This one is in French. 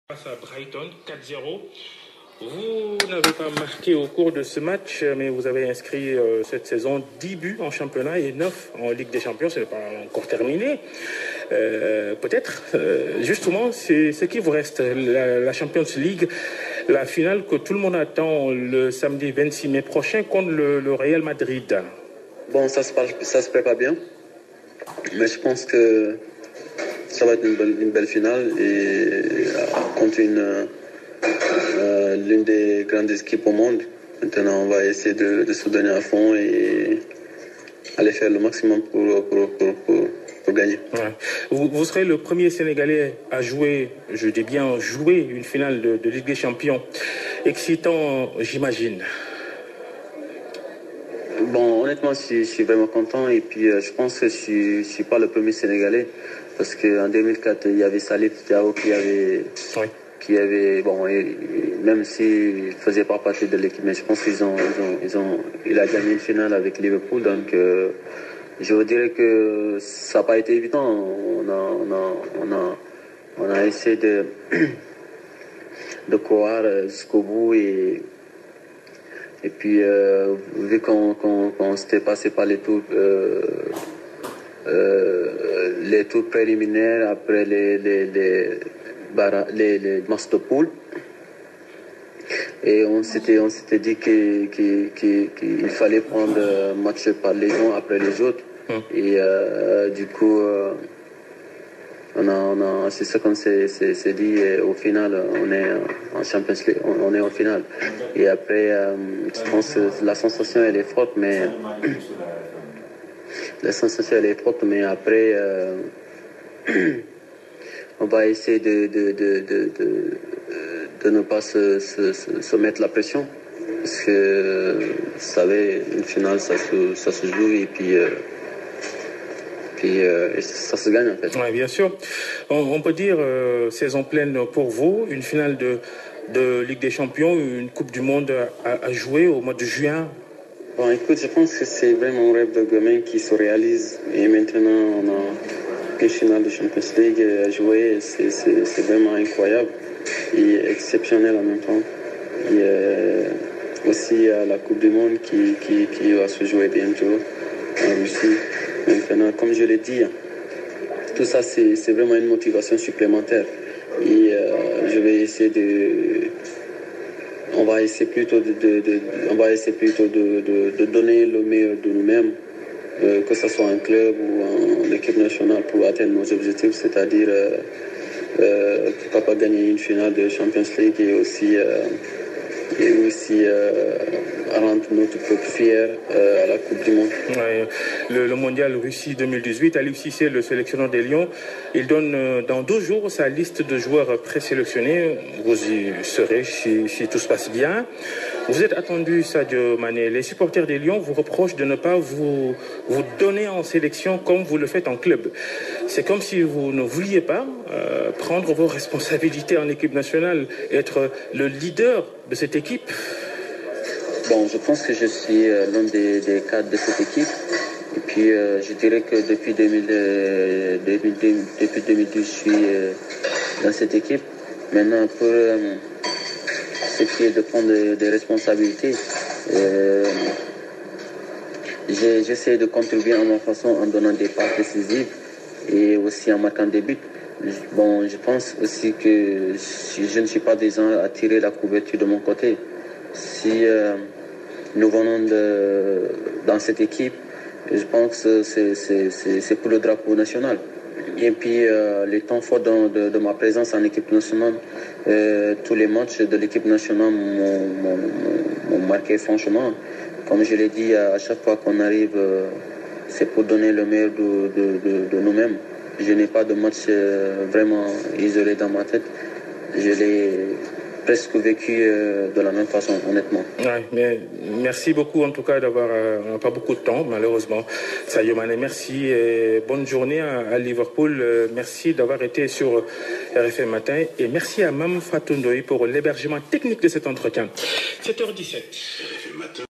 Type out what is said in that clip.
Face à Brighton, 4-0. Vous n'avez pas marqué au cours de ce match, mais vous avez inscrit cette saison 10 buts en championnat et 9 en Ligue des Champions. Ce n'est pas encore terminé. Peut-être, justement, c'est ce qui vous reste. La Champions League, la finale que tout le monde attend le samedi 26 mai prochain contre le Real Madrid. Bon, ça se prépare bien. Mais je pense que ça va être une belle finale et contre l'une des grandes équipes au monde. Maintenant, on va essayer de se donner à fond et aller faire le maximum pour gagner. Ouais. Vous serez le premier Sénégalais à jouer, je dis bien jouer, une finale de Ligue des Champions. Excitant, j'imagine. Bon, honnêtement, je suis vraiment content et puis je pense que je suis pas le premier Sénégalais parce qu'en 2004, il y avait Salif Diao qui avait bon, même s'il faisait pas partie de l'équipe, mais je pense il a gagné une finale avec Liverpool, donc je vous dirais que ça n'a pas été évident. On a essayé de courir jusqu'au bout et puis, vu qu'on s'était passé par les tours préliminaires, après les matchs de poule, et on s'était dit qu'il fallait prendre match par les uns après les autres. Et du coup, c'est ça qu'on s'est dit, et au final, on est en Champions League, on est en finale. Et après, je pense que la sensation, elle est forte, mais après, on va essayer de ne pas se mettre la pression. Parce que, vous savez, une finale, ça se joue, et puis ça se gagne en fait. Oui, bien sûr. On peut dire saison pleine pour vous, une finale de Ligue des Champions, une Coupe du Monde à jouer au mois de juin. Bon, écoute, je pense que c'est vraiment un rêve de gamin qui se réalise. Et maintenant, on a une finale de Champions League à jouer. C'est vraiment incroyable et exceptionnel en même temps. Et aussi la Coupe du Monde qui va se jouer bientôt en Russie. Maintenant, comme je l'ai dit, tout ça, c'est vraiment une motivation supplémentaire. Et je vais essayer on va essayer plutôt de donner le meilleur de nous-mêmes, que ce soit en club ou en équipe nationale, pour atteindre nos objectifs, c'est-à-dire pourquoi pas gagner une finale de Champions League et aussi rendre notre peuple fier à la Coupe du Monde. Ouais, le mondial Russie 2018, Aliou Cissé, le sélectionneur des Lions, il donne dans 2 jours sa liste de joueurs présélectionnés. Vous y serez si tout se passe bien. Vous êtes attendu, Sadio Mané. Les supporters des Lions vous reprochent de ne pas vous donner en sélection comme vous le faites en club. C'est comme si vous ne vouliez pas prendre vos responsabilités en équipe nationale, être le leader de cette équipe. Bon, je pense que je suis l'un des cadres de cette équipe. Et puis, je dirais que depuis 2012, je suis dans cette équipe. Maintenant, pour ce qui est de prendre des responsabilités, j'essaie de contribuer à ma façon en donnant des passes décisives et aussi en marquant des buts. Bon, je pense aussi que je ne suis pas des gens à tirer la couverture de mon côté. Si nous venons dans cette équipe, je pense que c'est pour le drapeau national. Et puis, les temps forts de ma présence en équipe nationale, tous les matchs de l'équipe nationale m'ont marqué franchement. Comme je l'ai dit, à chaque fois qu'on arrive, c'est pour donner le meilleur de nous-mêmes. Je n'ai pas de match vraiment isolé dans ma tête. Je l'ai presque vécu de la même façon, honnêtement. Ouais, mais merci beaucoup en tout cas d'avoir pas beaucoup de temps, malheureusement. Sadio Mané, merci et bonne journée à Liverpool. Merci d'avoir été sur RFM Matin et merci à Mam Fatou Ndoye pour l'hébergement technique de cet entretien. 7h17.